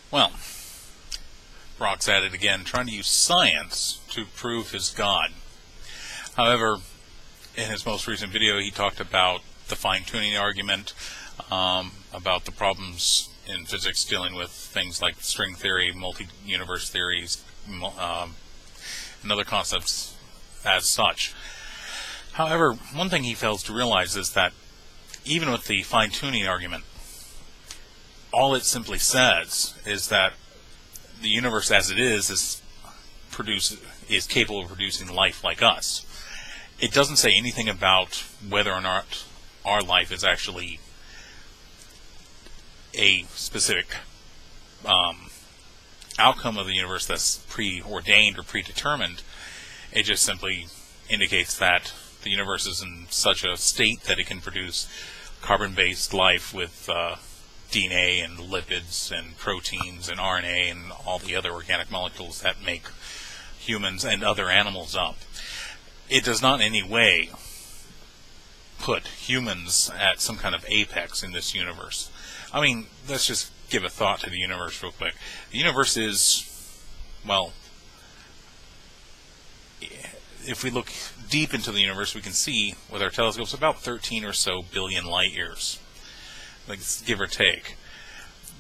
Well, Brock's at it again, trying to use science to prove his God. However, in his most recent video, he talked about the fine-tuning argument, about the problems in physics dealing with things like string theory, multi-universe theories, and other concepts as such. However, one thing he fails to realize is that even with the fine-tuning argument, all it simply says is that the universe as it is capable of producing life like us. It doesn't say anything about whether or not our life is actually a specific outcome of the universe that's preordained or predetermined. It just simply indicates that the universe is in such a state that it can produce carbon-based life with DNA and lipids and proteins and RNA and all the other organic molecules that make humans and other animals up. It does not in any way put humans at some kind of apex in this universe. I mean, let's just give a thought to the universe real quick. The universe is, well, if we look deep into the universe, we can see with our telescopes about 13 or so billion light years, like give or take.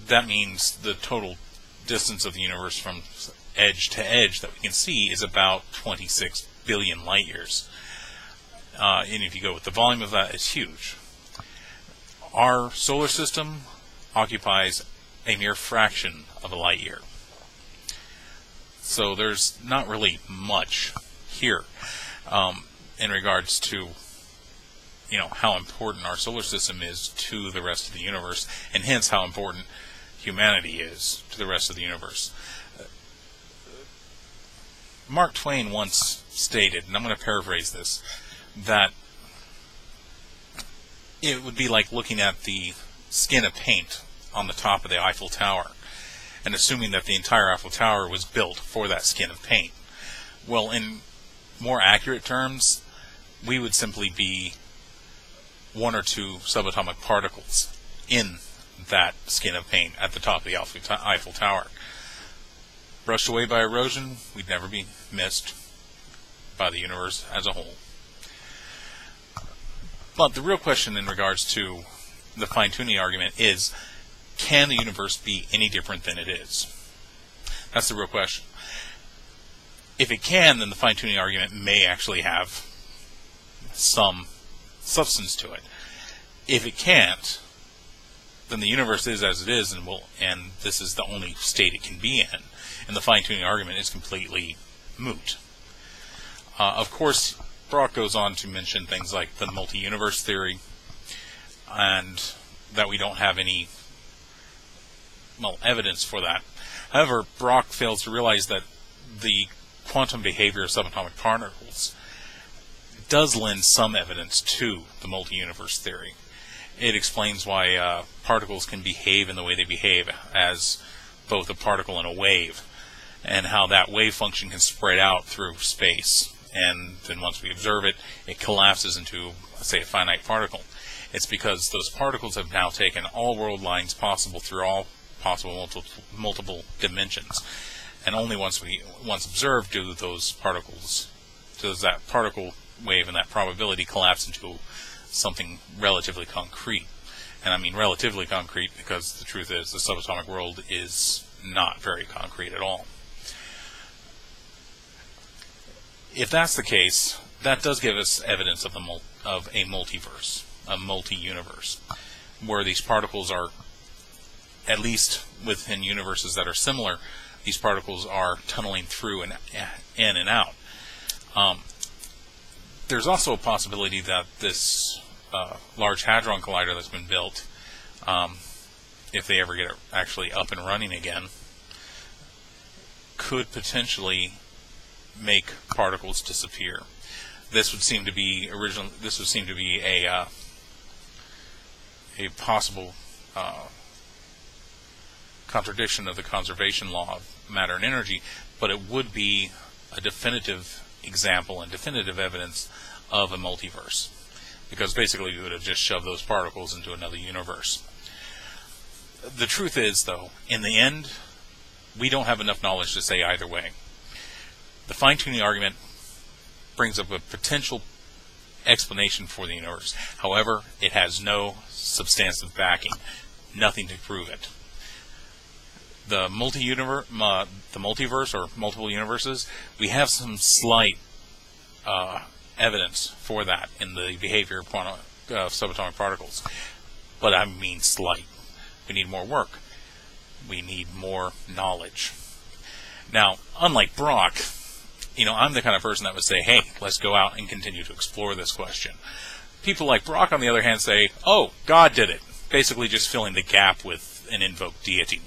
That means the total distance of the universe from edge to edge that we can see is about 26 billion light years. And if you go with the volume of that, it's huge. Our solar system occupies a mere fraction of a light year. So there's not really much here in regards to how important our solar system is to the rest of the universe, and hence how important humanity is to the rest of the universe. Mark Twain once stated, and I'm going to paraphrase this, that it would be like looking at the skin of paint on the top of the Eiffel Tower and assuming that the entire Eiffel Tower was built for that skin of paint. Well, in more accurate terms, we would simply be one or two subatomic particles in that skin of paint at the top of the Eiffel Tower. Brushed away by erosion, we'd never be missed by the universe as a whole. But the real question in regards to the fine-tuning argument is, can the universe be any different than it is? That's the real question. If it can, then the fine-tuning argument may actually have some substance to it. If it can't, then the universe is as it is, and this is the only state it can be in, and the fine-tuning argument is completely moot. Of course, Brock goes on to mention things like the multi-universe theory, and that we don't have any evidence for that. However, Brock fails to realize that the quantum behavior of subatomic particles does lend some evidence to the multi-universe theory. It explains why particles can behave in the way they behave as both a particle and a wave, and how that wave function can spread out through space, and then once we observe it, it collapses into, say, a finite particle. It's because those particles have now taken all world lines possible through all possible multiple dimensions, and only once observed does that particle wave and that probability collapse into something relatively concrete. And I mean relatively concrete because the truth is the subatomic world is not very concrete at all. If that's the case, that does give us evidence of a multiverse, a multi-universe, where these particles are, at least within universes that are similar, these particles are tunneling through and in and out. There's also a possibility that this Large Hadron Collider that's been built, if they ever get it actually up and running again, could potentially make particles disappear. This would seem to be a possible contradiction of the conservation law of matter and energy, but it would be a definitive example and definitive evidence of a multiverse, because basically we would have just shoved those particles into another universe. The truth is, though, in the end, we don't have enough knowledge to say either way. The fine-tuning argument brings up a potential explanation for the universe. However, it has no substantive backing, nothing to prove it. The multiverse or multiple universes, we have some slight evidence for that in the behavior of subatomic particles, but I mean slight. We need more work. We need more knowledge. Now, unlike Brock, I'm the kind of person that would say, hey, let's go out and continue to explore this question. People like Brock, on the other hand, say, oh, God did it, basically just filling the gap with an invoked deity,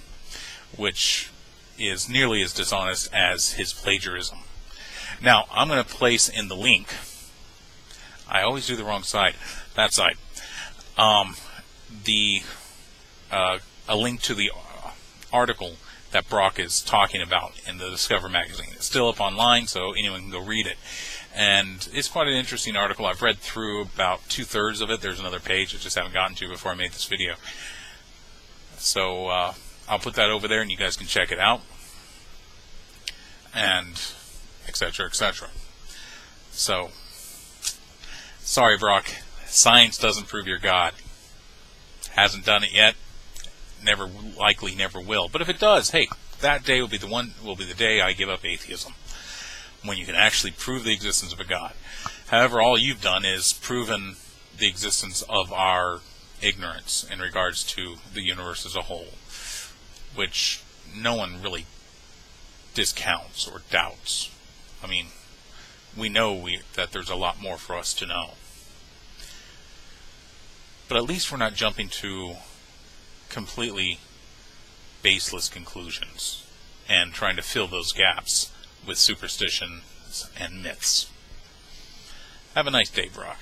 which is nearly as dishonest as his plagiarism. Now, I'm going to place in the link, I always do the wrong side, that side, a link to the article that Brock is talking about in the Discover magazine. It's still up online, so anyone can go read it. And it's quite an interesting article. I've read through about 2/3 of it. There's another page I just haven't gotten to before I made this video. So I'll put that over there, and you guys can check it out. And etc., etc. So, sorry, Brock. Science doesn't prove you're God. Hasn't done it yet. Never will. But if it does, hey, that day will be the day I give up atheism, when you can actually prove the existence of a God. However, all you've done is proven the existence of our ignorance in regards to the universe as a whole, which no one really discounts or doubts. I mean, we know that there's a lot more for us to know. But at least we're not jumping to completely baseless conclusions and trying to fill those gaps with superstitions and myths. Have a nice day, Brock.